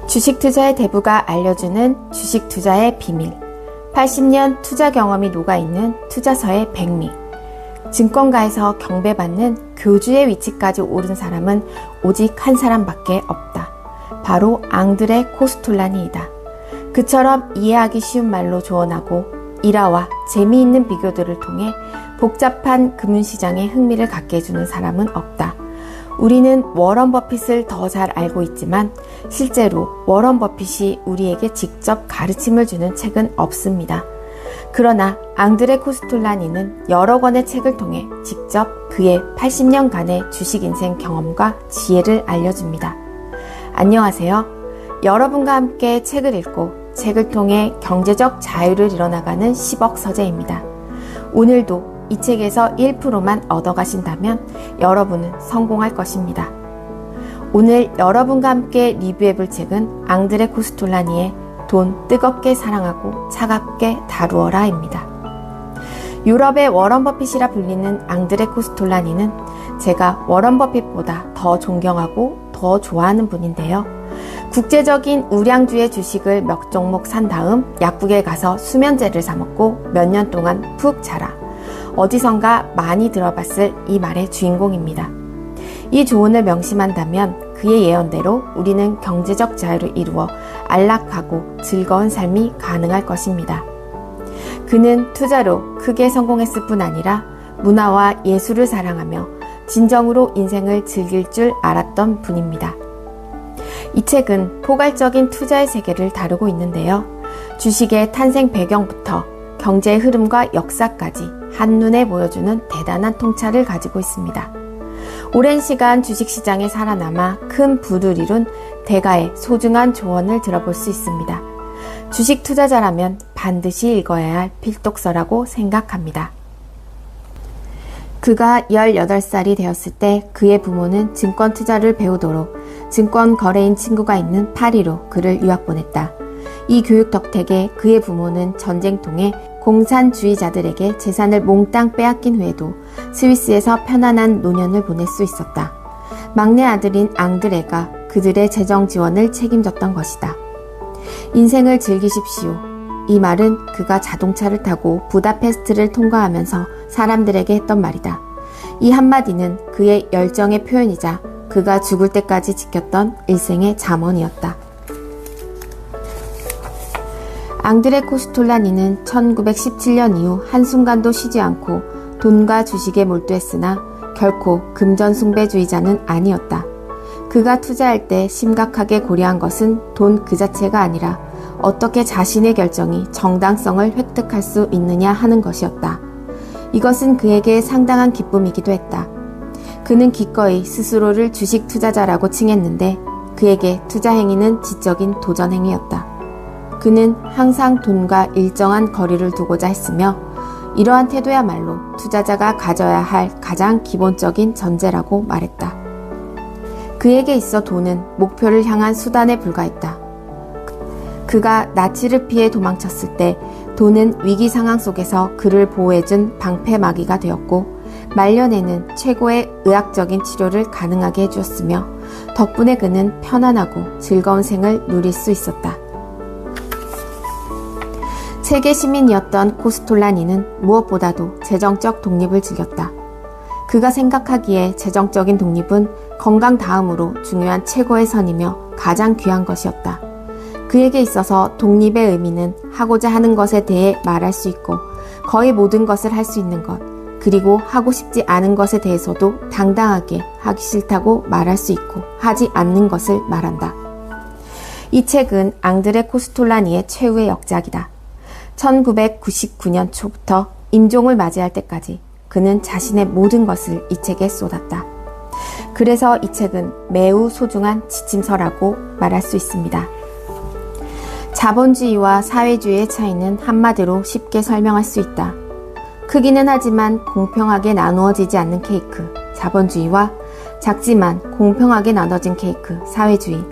주식 투자의 대부가 알려주는 주식 투자의 비밀. 80년 투자 경험이 녹아있는 투자서의 백미. 증권가에서 경배받는 교주의 위치까지 오른 사람은 오직 한 사람밖에 없다. 바로 앙드레 코스톨라니이다. 그처럼 이해하기 쉬운 말로 조언하고 일화와 재미있는 비교들을 통해 복잡한 금융시장에 흥미를 갖게 해주는 사람은 없다. 우리는 워런 버핏을 더 잘 알고 있지만 실제로 워런 버핏이 우리에게 직접 가르침을 주는 책은 없습니다. 그러나 앙드레 코스톨라니는 여러 권의 책을 통해 직접 그의 80년간의 주식 인생 경험과 지혜를 알려줍니다. 안녕하세요. 여러분과 함께 책을 읽고 책을 통해 경제적 자유를 이뤄나가는 10억 서재입니다. 오늘도 이 책에서 1%만 얻어가신다면 여러분은 성공할 것입니다. 오늘 여러분과 함께 리뷰해볼 책은 앙드레 코스톨라니의 돈 뜨겁게 사랑하고 차갑게 다루어라입니다. 유럽의 워런 버핏이라 불리는 앙드레 코스톨라니는 제가 워런 버핏보다 더 존경하고 더 좋아하는 분인데요. 국제적인 우량주의 주식을 몇 종목 산 다음 약국에 가서 수면제를 사 먹고 몇 년 동안 푹 자라. 어디선가 많이 들어봤을 이 말의 주인공입니다. 이 조언을 명심한다면 그의 예언대로 우리는 경제적 자유를 이루어 안락하고 즐거운 삶이 가능할 것입니다. 그는 투자로 크게 성공했을 뿐 아니라 문화와 예술을 사랑하며 진정으로 인생을 즐길 줄 알았던 분입니다. 이 책은 포괄적인 투자의 세계를 다루고 있는데요. 주식의 탄생 배경부터 경제의 흐름과 역사까지 한눈에 보여주는 대단한 통찰을 가지고 있습니다. 오랜 시간 주식시장에 살아남아 큰 부를 이룬 대가의 소중한 조언을 들어볼 수 있습니다. 주식 투자자라면 반드시 읽어야 할 필독서라고 생각합니다. 그가 18살이 되었을 때 그의 부모는 증권 투자를 배우도록 증권 거래인 친구가 있는 파리로 그를 유학 보냈다. 이 교육 덕택에 그의 부모는 전쟁통에 공산주의자들에게 재산을 몽땅 빼앗긴 후에도 스위스에서 편안한 노년을 보낼 수 있었다. 막내 아들인 앙드레가 그들의 재정 지원을 책임졌던 것이다. 인생을 즐기십시오. 이 말은 그가 자동차를 타고 부다페스트를 통과하면서 사람들에게 했던 말이다. 이 한마디는 그의 열정의 표현이자 그가 죽을 때까지 지켰던 일생의 잠언이었다. 앙드레 코스톨라니는 1917년 이후 한순간도 쉬지 않고 돈과 주식에 몰두했으나 결코 금전숭배주의자는 아니었다. 그가 투자할 때 심각하게 고려한 것은 돈 그 자체가 아니라 어떻게 자신의 결정이 정당성을 획득할 수 있느냐 하는 것이었다. 이것은 그에게 상당한 기쁨이기도 했다. 그는 기꺼이 스스로를 주식 투자자라고 칭했는데 그에게 투자 행위는 지적인 도전 행위였다. 그는 항상 돈과 일정한 거리를 두고자 했으며 이러한 태도야말로 투자자가 가져야 할 가장 기본적인 전제라고 말했다. 그에게 있어 돈은 목표를 향한 수단에 불과했다. 그가 나치를 피해 도망쳤을 때 돈은 위기 상황 속에서 그를 보호해준 방패막이가 되었고 말년에는 최고의 의학적인 치료를 가능하게 해주었으며 덕분에 그는 편안하고 즐거운 생을 누릴 수 있었다. 세계 시민이었던 코스톨라니는 무엇보다도 재정적 독립을 즐겼다. 그가 생각하기에 재정적인 독립은 건강 다음으로 중요한 최고의 선이며 가장 귀한 것이었다. 그에게 있어서 독립의 의미는 하고자 하는 것에 대해 말할 수 있고 거의 모든 것을 할 수 있는 것, 그리고 하고 싶지 않은 것에 대해서도 당당하게 하기 싫다고 말할 수 있고 하지 않는 것을 말한다. 이 책은 앙드레 코스톨라니의 최후의 역작이다. 1999년 초부터 임종을 맞이할 때까지 그는 자신의 모든 것을 이 책에 쏟았다. 그래서 이 책은 매우 소중한 지침서라고 말할 수 있습니다. 자본주의와 사회주의의 차이는 한마디로 쉽게 설명할 수 있다. 크기는 하지만 공평하게 나누어지지 않는 케이크, 자본주의와 작지만 공평하게 나눠진 케이크, 사회주의.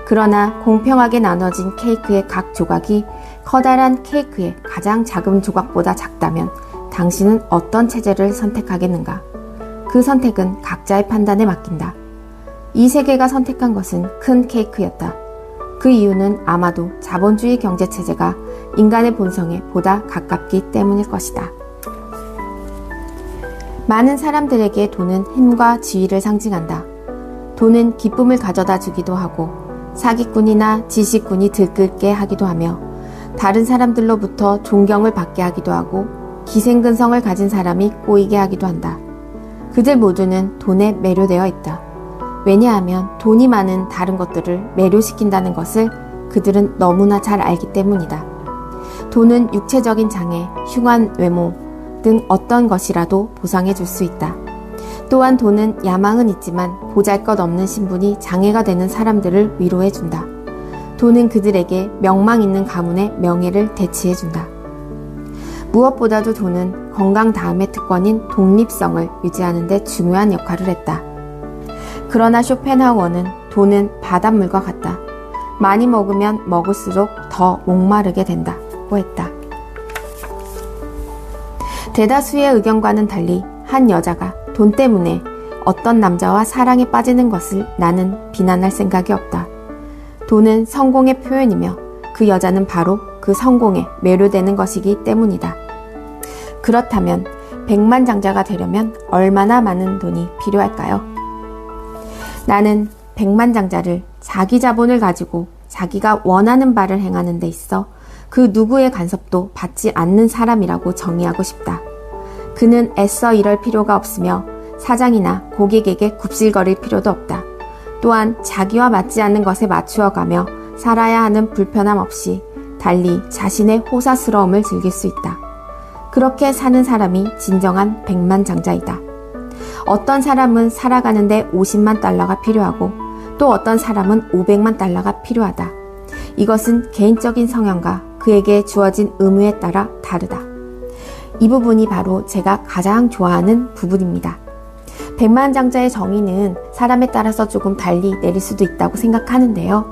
그러나 공평하게 나눠진 케이크의 각 조각이 커다란 케이크의 가장 작은 조각보다 작다면 당신은 어떤 체제를 선택하겠는가? 그 선택은 각자의 판단에 맡긴다. 이 세계가 선택한 것은 큰 케이크였다. 그 이유는 아마도 자본주의 경제체제가 인간의 본성에 보다 가깝기 때문일 것이다. 많은 사람들에게 돈은 힘과 지위를 상징한다. 돈은 기쁨을 가져다 주기도 하고 사기꾼이나 지식꾼이 들끓게 하기도 하며 다른 사람들로부터 존경을 받게 하기도 하고 기생근성을 가진 사람이 꼬이게 하기도 한다. 그들 모두는 돈에 매료되어 있다. 왜냐하면 돈이 많은 다른 것들을 매료시킨다는 것을 그들은 너무나 잘 알기 때문이다. 돈은 육체적인 장애, 흉한 외모 등 어떤 것이라도 보상해 줄 수 있다. 또한 돈은 야망은 있지만 보잘것없는 신분이 장애가 되는 사람들을 위로해 준다. 돈은 그들에게 명망 있는 가문의 명예를 대치해 준다. 무엇보다도 돈은 건강 다음의 특권인 독립성을 유지하는 데 중요한 역할을 했다. 그러나 쇼펜하우어는 돈은 바닷물과 같다. 많이 먹으면 먹을수록 더 목마르게 된다고 했다. 대다수의 의견과는 달리 한 여자가 돈 때문에 어떤 남자와 사랑에 빠지는 것을 나는 비난할 생각이 없다. 돈은 성공의 표현이며 그 여자는 바로 그 성공에 매료되는 것이기 때문이다. 그렇다면 백만장자가 되려면 얼마나 많은 돈이 필요할까요? 나는 백만장자를 자기 자본을 가지고 자기가 원하는 바를 행하는 데 있어 그 누구의 간섭도 받지 않는 사람이라고 정의하고 싶다. 그는 애써 이럴 필요가 없으며 사장이나 고객에게 굽실거릴 필요도 없다. 또한 자기와 맞지 않는 것에 맞추어가며 살아야 하는 불편함 없이 달리 자신의 호사스러움을 즐길 수 있다. 그렇게 사는 사람이 진정한 백만장자이다. 어떤 사람은 살아가는데 50만 달러가 필요하고 또 어떤 사람은 500만 달러가 필요하다. 이것은 개인적인 성향과 그에게 주어진 의무에 따라 다르다. 이 부분이 바로 제가 가장 좋아하는 부분입니다. 백만장자의 정의는 사람에 따라서 조금 달리 내릴 수도 있다고 생각하는데요.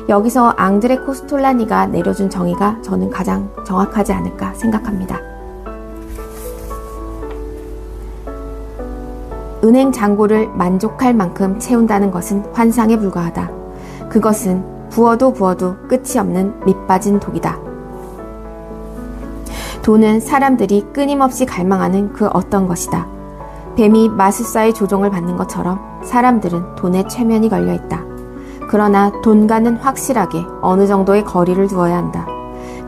여기서 앙드레 코스톨라니가 내려준 정의가 저는 가장 정확하지 않을까 생각합니다. 은행 잔고를 만족할 만큼 채운다는 것은 환상에 불과하다. 그것은 부어도 부어도 끝이 없는 밑빠진 독이다. 돈은 사람들이 끊임없이 갈망하는 그 어떤 것이다. 뱀이 마술사의 조종을 받는 것처럼 사람들은 돈에 최면이 걸려있다. 그러나 돈과는 확실하게 어느 정도의 거리를 두어야 한다.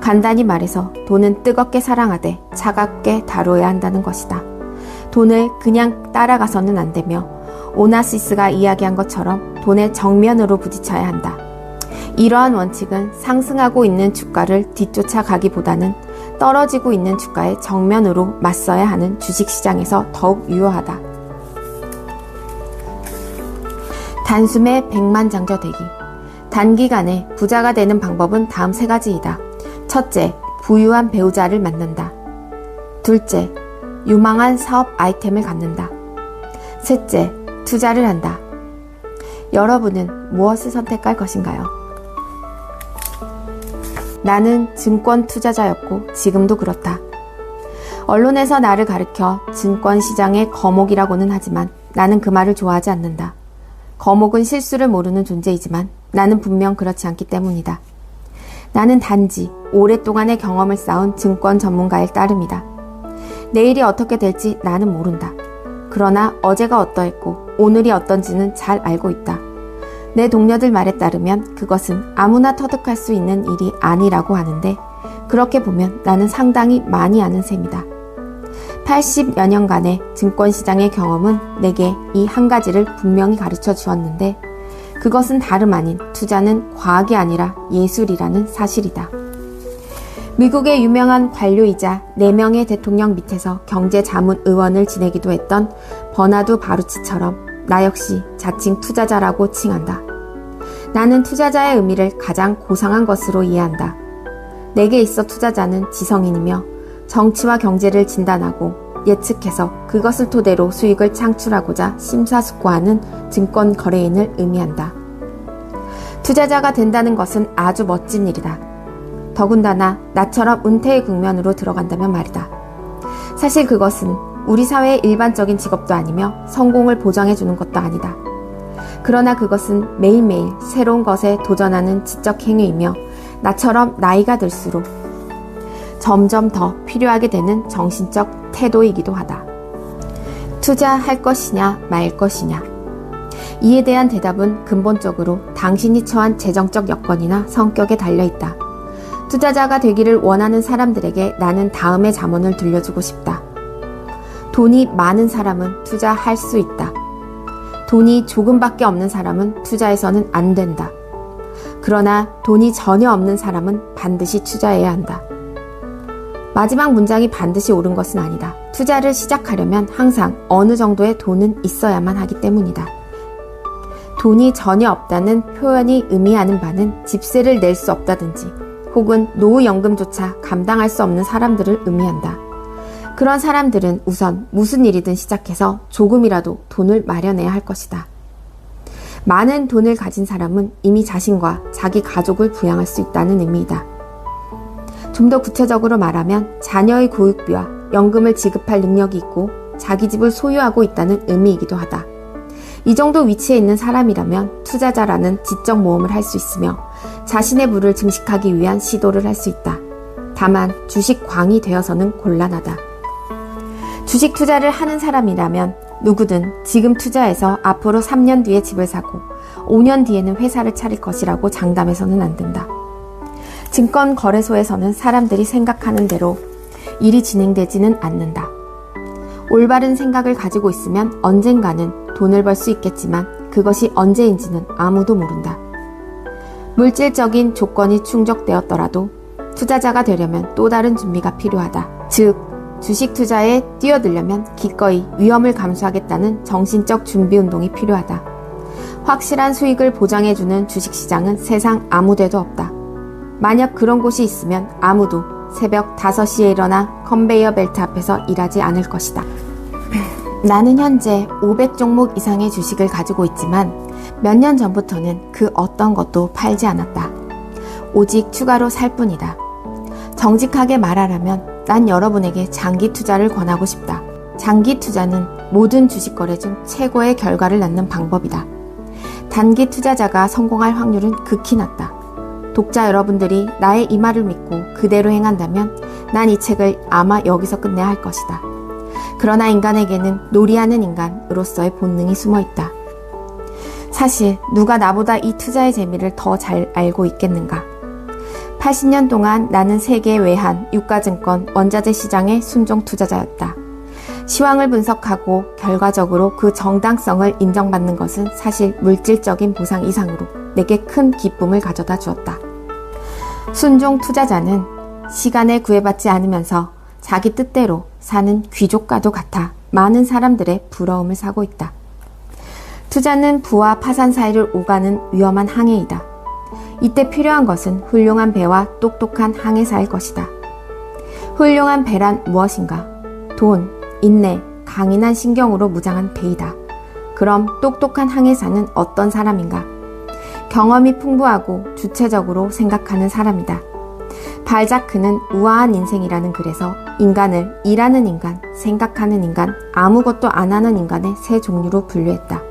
간단히 말해서 돈은 뜨겁게 사랑하되 차갑게 다뤄야 한다는 것이다. 돈을 그냥 따라가서는 안 되며 오나시스가 이야기한 것처럼 돈의 정면으로 부딪혀야 한다. 이러한 원칙은 상승하고 있는 주가를 뒤쫓아가기보다는 떨어지고 있는 주가에 정면으로 맞서야 하는 주식시장에서 더욱 유효하다. 단숨에 백만장자 되기. 단기간에 부자가 되는 방법은 다음 세 가지이다. 첫째, 부유한 배우자를 만난다. 둘째, 유망한 사업 아이템을 갖는다. 셋째, 투자를 한다. 여러분은 무엇을 선택할 것인가요? 나는 증권 투자자였고 지금도 그렇다. 언론에서 나를 가리켜 증권시장의 거목이라고는 하지만 나는 그 말을 좋아하지 않는다. 거목은 실수를 모르는 존재이지만 나는 분명 그렇지 않기 때문이다. 나는 단지 오랫동안의 경험을 쌓은 증권 전문가일 따름이다. 내일이 어떻게 될지 나는 모른다. 그러나 어제가 어떠했고 오늘이 어떤지는 잘 알고 있다. 내 동료들 말에 따르면 그것은 아무나 터득할 수 있는 일이 아니라고 하는데 그렇게 보면 나는 상당히 많이 아는 셈이다. 80여 년간의 증권시장의 경험은 내게 이 한 가지를 분명히 가르쳐 주었는데 그것은 다름 아닌 투자는 과학이 아니라 예술이라는 사실이다. 미국의 유명한 관료이자 4명의 대통령 밑에서 경제자문의원을 지내기도 했던 버나두 바루치처럼 나 역시 자칭 투자자라고 칭한다. 나는 투자자의 의미를 가장 고상한 것으로 이해한다. 내게 있어 투자자는 지성인이며 정치와 경제를 진단하고 예측해서 그것을 토대로 수익을 창출하고자 심사숙고하는 증권 거래인을 의미한다. 투자자가 된다는 것은 아주 멋진 일이다. 더군다나 나처럼 은퇴의 국면으로 들어간다면 말이다. 사실 그것은 우리 사회의 일반적인 직업도 아니며 성공을 보장해주는 것도 아니다. 그러나 그것은 매일매일 새로운 것에 도전하는 지적 행위이며 나처럼 나이가 들수록 점점 더 필요하게 되는 정신적 태도이기도 하다. 투자할 것이냐 말 것이냐. 이에 대한 대답은 근본적으로 당신이 처한 재정적 여건이나 성격에 달려있다. 투자자가 되기를 원하는 사람들에게 나는 다음의 잠언을 들려주고 싶다. 돈이 많은 사람은 투자할 수 있다. 돈이 조금밖에 없는 사람은 투자해서는 안 된다. 그러나 돈이 전혀 없는 사람은 반드시 투자해야 한다. 마지막 문장이 반드시 옳은 것은 아니다. 투자를 시작하려면 항상 어느 정도의 돈은 있어야만 하기 때문이다. 돈이 전혀 없다는 표현이 의미하는 바는 집세를 낼 수 없다든지 혹은 노후연금조차 감당할 수 없는 사람들을 의미한다. 그런 사람들은 우선 무슨 일이든 시작해서 조금이라도 돈을 마련해야 할 것이다. 많은 돈을 가진 사람은 이미 자신과 자기 가족을 부양할 수 있다는 의미이다. 좀 더 구체적으로 말하면 자녀의 교육비와 연금을 지급할 능력이 있고 자기 집을 소유하고 있다는 의미이기도 하다. 이 정도 위치에 있는 사람이라면 투자자라는 지적 모험을 할 수 있으며 자신의 부를 증식하기 위한 시도를 할 수 있다. 다만 주식광이 되어서는 곤란하다. 주식 투자를 하는 사람이라면 누구든 지금 투자해서 앞으로 3년 뒤에 집을 사고 5년 뒤에는 회사를 차릴 것이라고 장담해서는 안 된다. 증권거래소에서는 사람들이 생각하는 대로 일이 진행되지는 않는다. 올바른 생각을 가지고 있으면 언젠가는 돈을 벌 수 있겠지만 그것이 언제인지는 아무도 모른다. 물질적인 조건이 충족되었더라도 투자자가 되려면 또 다른 준비가 필요하다. 즉, 주식 투자에 뛰어들려면 기꺼이 위험을 감수하겠다는 정신적 준비 운동이 필요하다. 확실한 수익을 보장해주는 주식시장은 세상 아무 데도 없다. 만약 그런 곳이 있으면 아무도 새벽 5시에 일어나 컨베이어 벨트 앞에서 일하지 않을 것이다. 나는 현재 500종목 이상의 주식을 가지고 있지만 몇 년 전부터는 그 어떤 것도 팔지 않았다. 오직 추가로 살 뿐이다. 정직하게 말하라면 난 여러분에게 장기 투자를 권하고 싶다. 장기 투자는 모든 주식 거래 중 최고의 결과를 낳는 방법이다. 단기 투자자가 성공할 확률은 극히 낮다. 독자 여러분들이 나의 이 말을 믿고 그대로 행한다면 난 이 책을 아마 여기서 끝내야 할 것이다. 그러나 인간에게는 놀이하는 인간으로서의 본능이 숨어 있다. 사실 누가 나보다 이 투자의 재미를 더 잘 알고 있겠는가? 80년 동안 나는 세계 외환, 유가증권, 원자재 시장의 순종 투자자였다. 시황을 분석하고 결과적으로 그 정당성을 인정받는 것은 사실 물질적인 보상 이상으로 내게 큰 기쁨을 가져다 주었다. 순종 투자자는 시간에 구애받지 않으면서 자기 뜻대로 사는 귀족과도 같아 많은 사람들의 부러움을 사고 있다. 투자는 부와 파산 사이를 오가는 위험한 항해이다. 이때 필요한 것은 훌륭한 배와 똑똑한 항해사일 것이다. 훌륭한 배란 무엇인가? 돈, 인내, 강인한 신경으로 무장한 배이다. 그럼 똑똑한 항해사는 어떤 사람인가? 경험이 풍부하고 주체적으로 생각하는 사람이다. 발자크는 우아한 인생이라는 글에서 인간을 일하는 인간, 생각하는 인간, 아무것도 안 하는 인간의 세 종류로 분류했다.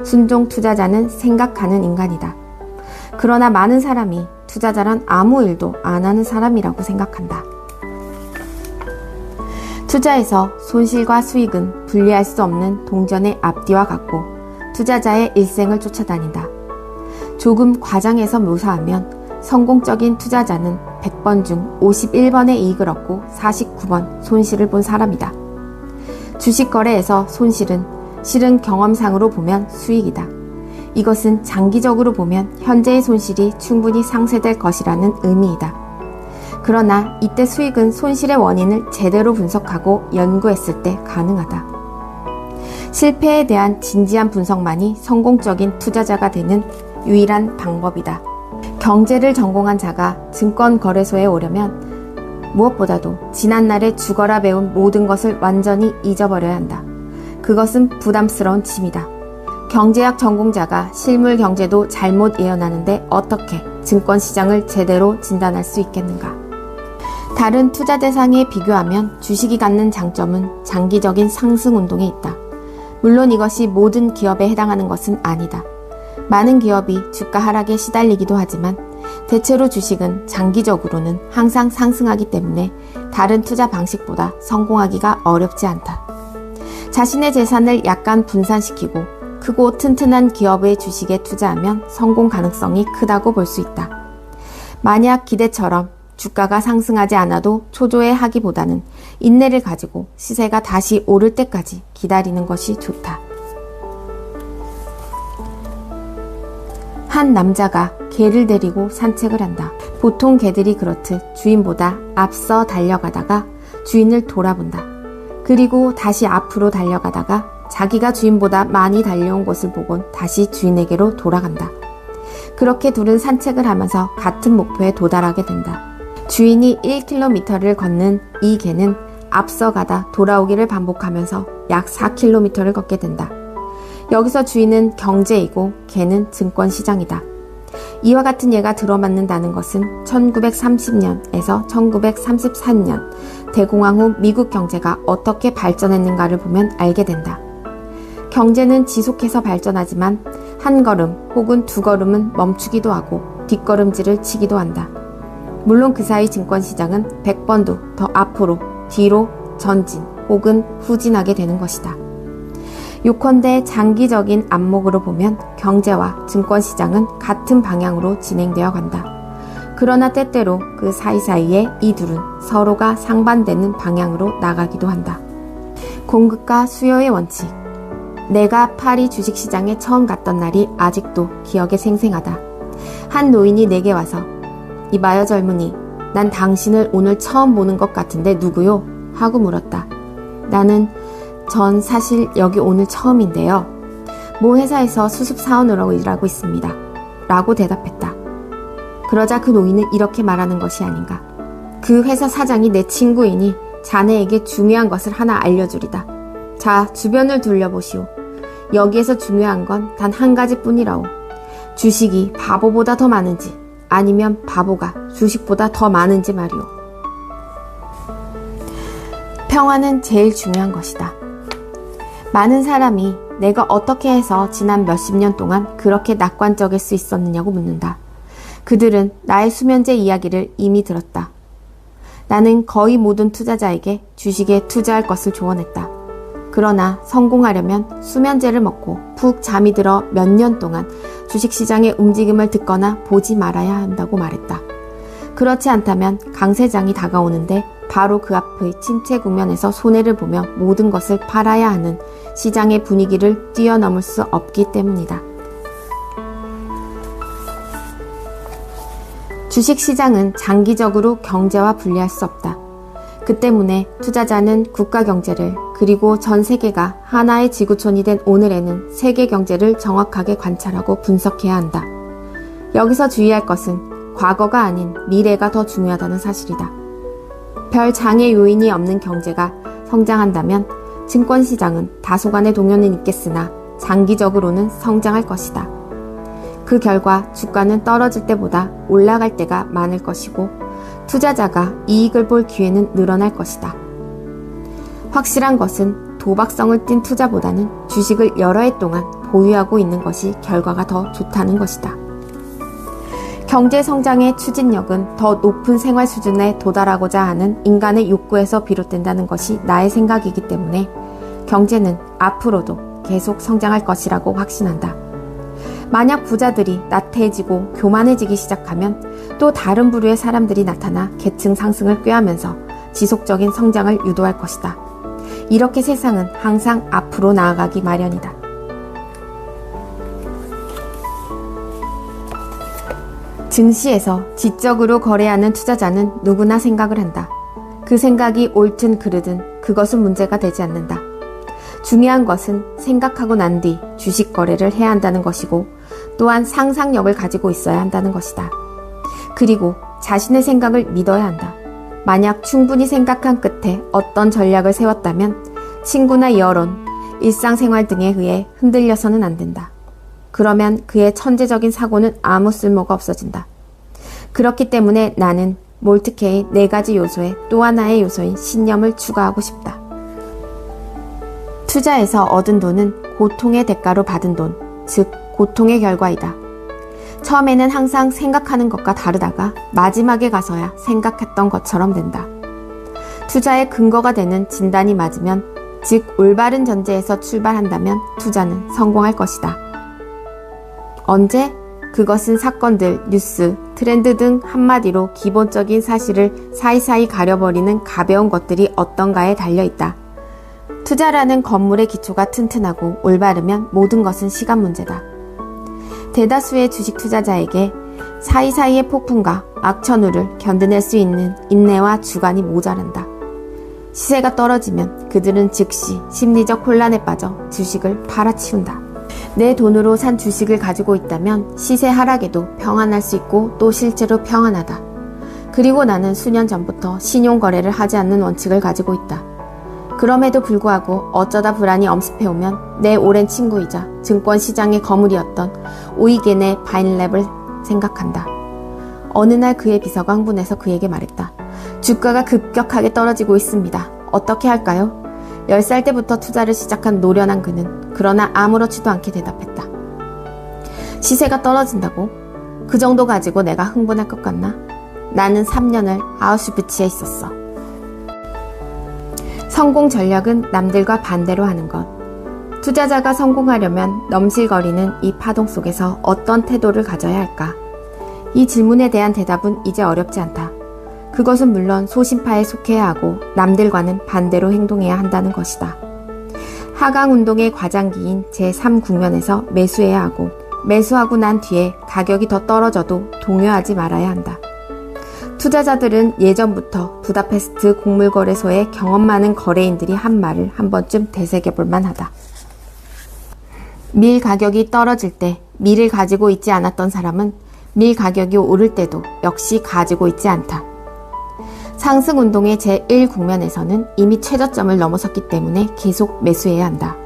순종 투자자는 생각하는 인간이다. 그러나 많은 사람이 투자자란 아무 일도 안 하는 사람이라고 생각한다. 투자에서 손실과 수익은 분리할 수 없는 동전의 앞뒤와 같고 투자자의 일생을 쫓아다닌다. 조금 과장해서 묘사하면 성공적인 투자자는 100번 중 51번의 이익을 얻고 49번 손실을 본 사람이다. 주식 거래에서 손실은 실은 경험상으로 보면 수익이다. 이것은 장기적으로 보면 현재의 손실이 충분히 상쇄될 것이라는 의미이다. 그러나 이때 수익은 손실의 원인을 제대로 분석하고 연구했을 때 가능하다. 실패에 대한 진지한 분석만이 성공적인 투자자가 되는 유일한 방법이다. 경제를 전공한 자가 증권거래소에 오려면 무엇보다도 지난날에 죽어라 배운 모든 것을 완전히 잊어버려야 한다. 그것은 부담스러운 짐이다. 경제학 전공자가 실물 경제도 잘못 예언하는데 어떻게 증권시장을 제대로 진단할 수 있겠는가? 다른 투자 대상에 비교하면 주식이 갖는 장점은 장기적인 상승 운동에 있다. 물론 이것이 모든 기업에 해당하는 것은 아니다. 많은 기업이 주가 하락에 시달리기도 하지만 대체로 주식은 장기적으로는 항상 상승하기 때문에 다른 투자 방식보다 성공하기가 어렵지 않다. 자신의 재산을 약간 분산시키고 크고 튼튼한 기업의 주식에 투자하면 성공 가능성이 크다고 볼 수 있다. 만약 기대처럼 주가가 상승하지 않아도 초조해하기보다는 인내를 가지고 시세가 다시 오를 때까지 기다리는 것이 좋다. 한 남자가 개를 데리고 산책을 한다. 보통 개들이 그렇듯 주인보다 앞서 달려가다가 주인을 돌아본다. 그리고 다시 앞으로 달려가다가 자기가 주인보다 많이 달려온 곳을 보곤 다시 주인에게로 돌아간다. 그렇게 둘은 산책을 하면서 같은 목표에 도달하게 된다. 주인이 1km를 걷는 이 개는 앞서 가다 돌아오기를 반복하면서 약 4km를 걷게 된다. 여기서 주인은 경제이고 개는 증권시장이다. 이와 같은 예가 들어맞는다는 것은 1930년에서 1933년 대공황 후 미국 경제가 어떻게 발전했는가를 보면 알게 된다. 경제는 지속해서 발전하지만 한 걸음 혹은 두 걸음은 멈추기도 하고 뒷걸음질을 치기도 한다. 물론 그 사이 증권시장은 100번도 더 앞으로, 뒤로 전진 혹은 후진하게 되는 것이다. 요컨대 장기적인 안목으로 보면 경제와 증권시장은 같은 방향으로 진행되어 간다. 그러나 때때로 그 사이사이에 이 둘은 서로가 상반되는 방향으로 나가기도 한다. 공급과 수요의 원칙. 내가 파리 주식시장에 처음 갔던 날이 아직도 기억에 생생하다. 한 노인이 내게 와서 이봐요 젊은이, 난 당신을 오늘 처음 보는 것 같은데 누구요? 하고 물었다. 나는 전 사실 여기 오늘 처음인데요. 모 회사에서 수습사원으로 일하고 있습니다. 라고 대답했다. 그러자 그 노인은 이렇게 말하는 것이 아닌가. 그 회사 사장이 내 친구이니 자네에게 중요한 것을 하나 알려주리다. 자, 주변을 둘러보시오. 여기에서 중요한 건 단 한 가지뿐이라오. 주식이 바보보다 더 많은지 아니면 바보가 주식보다 더 많은지 말이오. 평화는 제일 중요한 것이다. 많은 사람이 내가 어떻게 해서 지난 몇십 년 동안 그렇게 낙관적일 수 있었느냐고 묻는다. 그들은 나의 수면제 이야기를 이미 들었다. 나는 거의 모든 투자자에게 주식에 투자할 것을 조언했다. 그러나 성공하려면 수면제를 먹고 푹 잠이 들어 몇 년 동안 주식시장의 움직임을 듣거나 보지 말아야 한다고 말했다. 그렇지 않다면 강세장이 다가오는데 바로 그 앞의 침체 국면에서 손해를 보며 모든 것을 팔아야 하는 시장의 분위기를 뛰어넘을 수 없기 때문이다. 주식시장은 장기적으로 경제와 분리할 수 없다. 그 때문에 투자자는 국가 경제를 그리고 전 세계가 하나의 지구촌이 된 오늘에는 세계 경제를 정확하게 관찰하고 분석해야 한다. 여기서 주의할 것은 과거가 아닌 미래가 더 중요하다는 사실이다. 별 장애 요인이 없는 경제가 성장한다면 증권시장은 다소간의 동요는 있겠으나 장기적으로는 성장할 것이다. 그 결과 주가는 떨어질 때보다 올라갈 때가 많을 것이고 투자자가 이익을 볼 기회는 늘어날 것이다. 확실한 것은 도박성을 띤 투자보다는 주식을 여러 해 동안 보유하고 있는 것이 결과가 더 좋다는 것이다. 경제 성장의 추진력은 더 높은 생활 수준에 도달하고자 하는 인간의 욕구에서 비롯된다는 것이 나의 생각이기 때문에 경제는 앞으로도 계속 성장할 것이라고 확신한다. 만약 부자들이 나태해지고 교만해지기 시작하면 또 다른 부류의 사람들이 나타나 계층 상승을 꾀하면서 지속적인 성장을 유도할 것이다. 이렇게 세상은 항상 앞으로 나아가기 마련이다. 증시에서 지적으로 거래하는 투자자는 누구나 생각을 한다. 그 생각이 옳든 그르든 그것은 문제가 되지 않는다. 중요한 것은 생각하고 난 뒤 주식 거래를 해야 한다는 것이고 또한 상상력을 가지고 있어야 한다는 것이다. 그리고 자신의 생각을 믿어야 한다. 만약 충분히 생각한 끝에 어떤 전략을 세웠다면 친구나 여론, 일상생활 등에 의해 흔들려서는 안 된다. 그러면 그의 천재적인 사고는 아무 쓸모가 없어진다. 그렇기 때문에 나는 몰트케의 4가지 요소에 또 하나의 요소인 신념을 추가하고 싶다. 투자에서 얻은 돈은 고통의 대가로 받은 돈, 즉 고통의 결과이다. 처음에는 항상 생각하는 것과 다르다가 마지막에 가서야 생각했던 것처럼 된다. 투자의 근거가 되는 진단이 맞으면, 즉 올바른 전제에서 출발한다면 투자는 성공할 것이다. 언제? 그것은 사건들, 뉴스, 트렌드 등 한마디로 기본적인 사실을 사이사이 가려버리는 가벼운 것들이 어떤가에 달려있다. 투자라는 건물의 기초가 튼튼하고 올바르면 모든 것은 시간 문제다. 대다수의 주식 투자자에게 사이사이의 폭풍과 악천후를 견뎌낼 수 있는 인내와 주관이 모자란다. 시세가 떨어지면 그들은 즉시 심리적 혼란에 빠져 주식을 팔아치운다. 내 돈으로 산 주식을 가지고 있다면 시세 하락에도 평안할 수 있고 또 실제로 평안하다. 그리고 나는 수년 전부터 신용거래를 하지 않는 원칙을 가지고 있다. 그럼에도 불구하고 어쩌다 불안이 엄습해오면 내 오랜 친구이자 증권시장의 거물이었던 오이겐의 바인랩을 생각한다. 어느 날 그의 비서가 흥분해서 그에게 말했다. 주가가 급격하게 떨어지고 있습니다. 어떻게 할까요? 10살 때부터 투자를 시작한 노련한 그는 그러나 아무렇지도 않게 대답했다. 시세가 떨어진다고? 그 정도 가지고 내가 흥분할 것 같나? 나는 3년을 아우슈비츠에 있었어. 성공 전략은 남들과 반대로 하는 것. 투자자가 성공하려면 넘실거리는 이 파동 속에서 어떤 태도를 가져야 할까? 이 질문에 대한 대답은 이제 어렵지 않다. 그것은 물론 소신파에 속해야 하고 남들과는 반대로 행동해야 한다는 것이다. 하강운동의 과장기인 제3국면에서 매수해야 하고 매수하고 난 뒤에 가격이 더 떨어져도 동요하지 말아야 한다. 투자자들은 예전부터 부다페스트 곡물거래소의 경험 많은 거래인들이 한 말을 한 번쯤 되새겨볼 만하다. 밀 가격이 떨어질 때 밀을 가지고 있지 않았던 사람은 밀 가격이 오를 때도 역시 가지고 있지 않다. 상승운동의 제1국면에서는 이미 최저점을 넘어섰기 때문에 계속 매수해야 한다.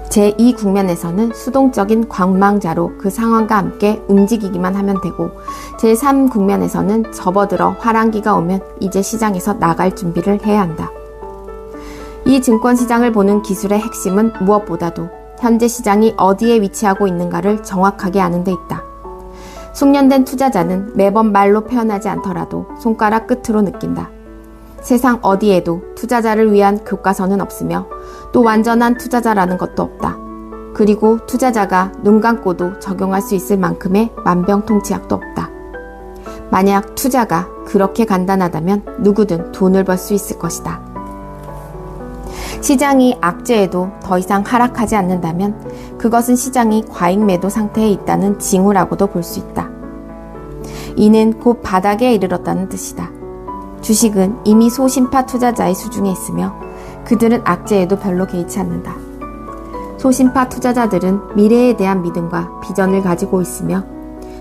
제2국면에서는 수동적인 관망자로 그 상황과 함께 움직이기만 하면 되고 제3국면에서는 접어들어 화랑기가 오면 이제 시장에서 나갈 준비를 해야 한다. 이 증권시장을 보는 기술의 핵심은 무엇보다도 현재 시장이 어디에 위치하고 있는가를 정확하게 아는 데 있다. 숙련된 투자자는 매번 말로 표현하지 않더라도 손가락 끝으로 느낀다. 세상 어디에도 투자자를 위한 교과서는 없으며 또 완전한 투자자라는 것도 없다. 그리고 투자자가 눈 감고도 적용할 수 있을 만큼의 만병통치약도 없다. 만약 투자가 그렇게 간단하다면 누구든 돈을 벌 수 있을 것이다. 시장이 악재에도 더 이상 하락하지 않는다면 그것은 시장이 과잉 매도 상태에 있다는 징후라고도 볼 수 있다. 이는 곧 바닥에 이르렀다는 뜻이다. 주식은 이미 소신파 투자자의 수중에 있으며 그들은 악재에도 별로 개의치 않는다. 소신파 투자자들은 미래에 대한 믿음과 비전을 가지고 있으며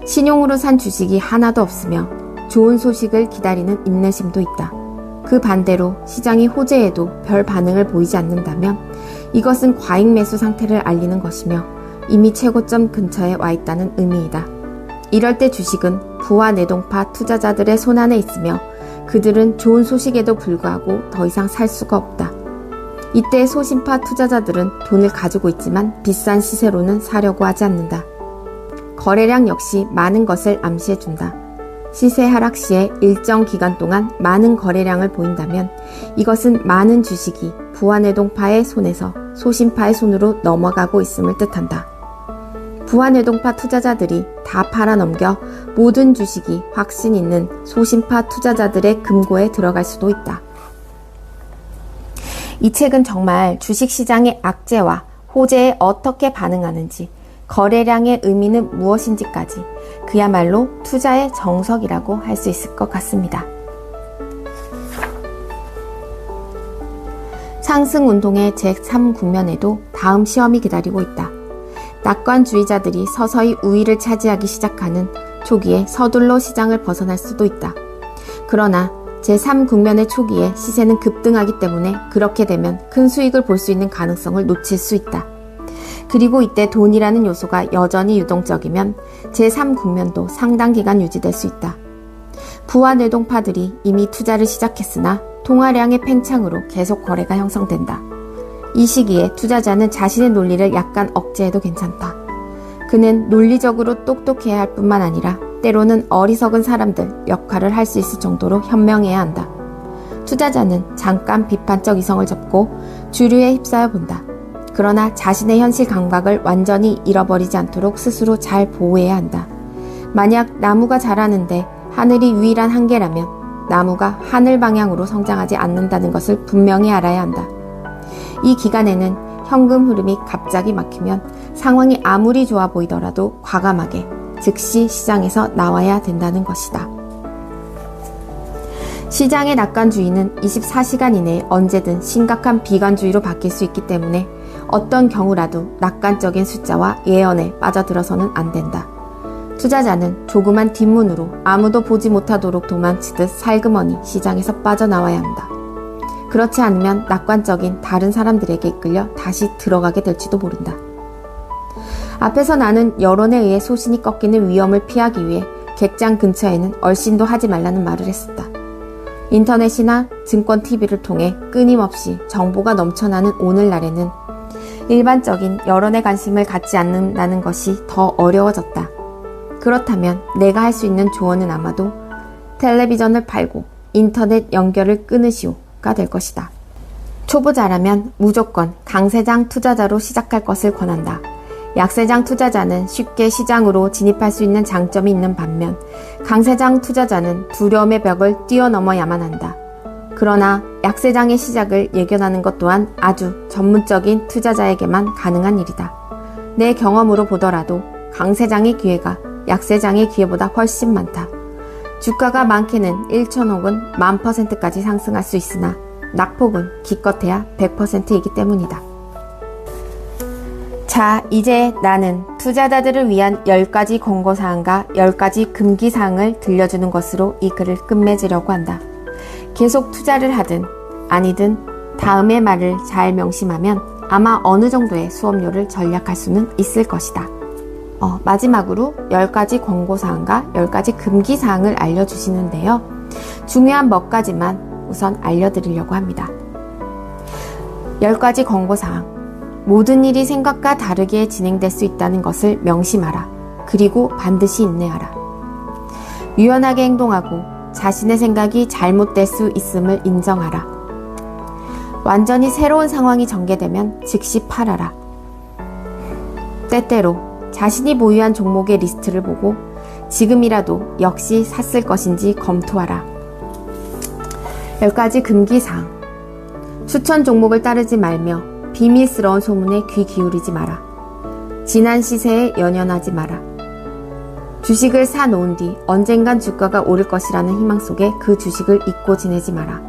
신용으로 산 주식이 하나도 없으며 좋은 소식을 기다리는 인내심도 있다. 그 반대로 시장이 호재에도 별 반응을 보이지 않는다면 이것은 과잉 매수 상태를 알리는 것이며 이미 최고점 근처에 와 있다는 의미이다. 이럴 때 주식은 부와 내동파 투자자들의 손안에 있으며 그들은 좋은 소식에도 불구하고 더 이상 살 수가 없다. 이때 소신파 투자자들은 돈을 가지고 있지만 비싼 시세로는 사려고 하지 않는다. 거래량 역시 많은 것을 암시해준다. 시세 하락 시에 일정 기간 동안 많은 거래량을 보인다면 이것은 많은 주식이 부와 내동파의 손에서 소신파의 손으로 넘어가고 있음을 뜻한다. 부와 내동파 투자자들이 다 팔아넘겨 모든 주식이 확신 있는 소신파 투자자들의 금고에 들어갈 수도 있다. 이 책은 정말 주식시장의 악재와 호재에 어떻게 반응하는지, 거래량의 의미는 무엇인지까지 그야말로 투자의 정석이라고 할 수 있을 것 같습니다. 상승운동의 제3국면에도 다음 시험이 기다리고 있다. 낙관주의자들이 서서히 우위를 차지하기 시작하는 초기에 서둘러 시장을 벗어날 수도 있다. 그러나 제3국면의 초기에 시세는 급등하기 때문에 그렇게 되면 큰 수익을 볼 수 있는 가능성을 놓칠 수 있다. 그리고 이때 돈이라는 요소가 여전히 유동적이면 제3국면도 상당 기간 유지될 수 있다. 부와 내동파들이 이미 투자를 시작했으나 통화량의 팽창으로 계속 거래가 형성된다. 이 시기에 투자자는 자신의 논리를 약간 억제해도 괜찮다. 그는 논리적으로 똑똑해야 할 뿐만 아니라 때로는 어리석은 사람들 역할을 할 수 있을 정도로 현명해야 한다. 투자자는 잠깐 비판적 이성을 접고 주류에 휩싸여 본다. 그러나 자신의 현실 감각을 완전히 잃어버리지 않도록 스스로 잘 보호해야 한다. 만약 나무가 자라는데 하늘이 유일한 한계라면 나무가 하늘 방향으로 성장하지 않는다는 것을 분명히 알아야 한다. 이 기간에는 현금 흐름이 갑자기 막히면 상황이 아무리 좋아 보이더라도 과감하게 즉시 시장에서 나와야 된다는 것이다. 시장의 낙관주의는 24시간 이내에 언제든 심각한 비관주의로 바뀔 수 있기 때문에 어떤 경우라도 낙관적인 숫자와 예언에 빠져들어서는 안 된다. 투자자는 조그만 뒷문으로 아무도 보지 못하도록 도망치듯 살그머니 시장에서 빠져나와야 한다. 그렇지 않으면 낙관적인 다른 사람들에게 이끌려 다시 들어가게 될지도 모른다. 앞에서 나는 여론에 의해 소신이 꺾이는 위험을 피하기 위해 객장 근처에는 얼씬도 하지 말라는 말을 했었다. 인터넷이나 증권 TV를 통해 끊임없이 정보가 넘쳐나는 오늘날에는 일반적인 여론의 관심을 갖지 않는다는 것이 더 어려워졌다. 그렇다면 내가 할 수 있는 조언은 아마도 텔레비전을 팔고 인터넷 연결을 끊으시오가 될 것이다. 초보자라면 무조건 강세장 투자자로 시작할 것을 권한다. 약세장 투자자는 쉽게 시장으로 진입할 수 있는 장점이 있는 반면 강세장 투자자는 두려움의 벽을 뛰어넘어야만 한다. 그러나 약세장의 시작을 예견하는 것 또한 아주 전문적인 투자자에게만 가능한 일이다. 내 경험으로 보더라도 강세장의 기회가 약세장의 기회보다 훨씬 많다. 주가가 많게는 1,000 혹은 10,000%까지 상승할 수 있으나 낙폭은 기껏해야 100%이기 때문이다. 자, 이제 나는 투자자들을 위한 10가지 권고사항과 10가지 금기사항을 들려주는 것으로 이 글을 끝맺으려고 한다. 계속 투자를 하든 아니든 다음의 말을 잘 명심하면 아마 어느 정도의 수업료를 절약할 수는 있을 것이다. 마지막으로 10가지 권고사항과 10가지 금기사항을 알려주시는데요. 중요한 몇 가지만 우선 알려드리려고 합니다. 10가지 권고사항. 모든 일이 생각과 다르게 진행될 수 있다는 것을 명심하라. 그리고 반드시 인내하라. 유연하게 행동하고 자신의 생각이 잘못될 수 있음을 인정하라. 완전히 새로운 상황이 전개되면 즉시 팔아라. 때때로 자신이 보유한 종목의 리스트를 보고 지금이라도 역시 샀을 것인지 검토하라. 10가지 금기사항. 추천 종목을 따르지 말며 비밀스러운 소문에 귀 기울이지 마라. 지난 시세에 연연하지 마라. 주식을 사놓은 뒤 언젠간 주가가 오를 것이라는 희망 속에 그 주식을 잊고 지내지 마라.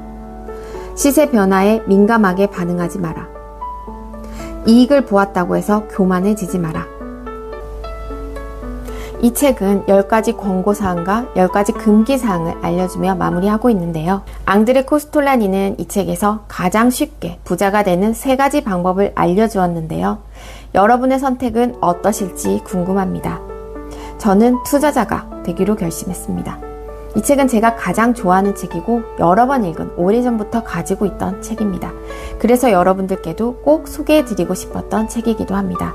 시세 변화에 민감하게 반응하지 마라. 이익을 보았다고 해서 교만해지지 마라. 이 책은 10가지 권고사항과 10가지 금기사항을 알려주며 마무리하고 있는데요. 앙드레 코스톨라니는 이 책에서 가장 쉽게 부자가 되는 3가지 방법을 알려주었는데요. 여러분의 선택은 어떠실지 궁금합니다. 저는 투자자가 되기로 결심했습니다. 이 책은 제가 가장 좋아하는 책이고 여러 번 읽은 오래전부터 가지고 있던 책입니다. 그래서 여러분들께도 꼭 소개해드리고 싶었던 책이기도 합니다.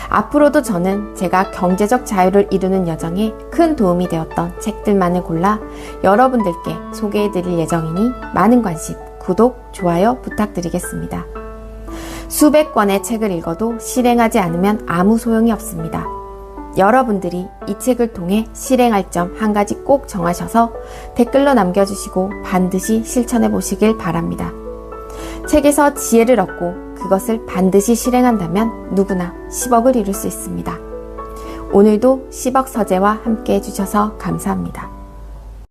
앞으로도 저는 제가 경제적 자유를 이루는 여정에 큰 도움이 되었던 책들만을 골라 여러분들께 소개해드릴 예정이니 많은 관심, 구독, 좋아요 부탁드리겠습니다. 수백 권의 책을 읽어도 실행하지 않으면 아무 소용이 없습니다. 여러분들이 이 책을 통해 실행할 점 한 가지 꼭 정하셔서 댓글로 남겨주시고 반드시 실천해 보시길 바랍니다. 책에서 지혜를 얻고 그것을 반드시 실행한다면 누구나 10억을 이룰 수 있습니다. 오늘도 10억 서재와 함께 해주셔서 감사합니다.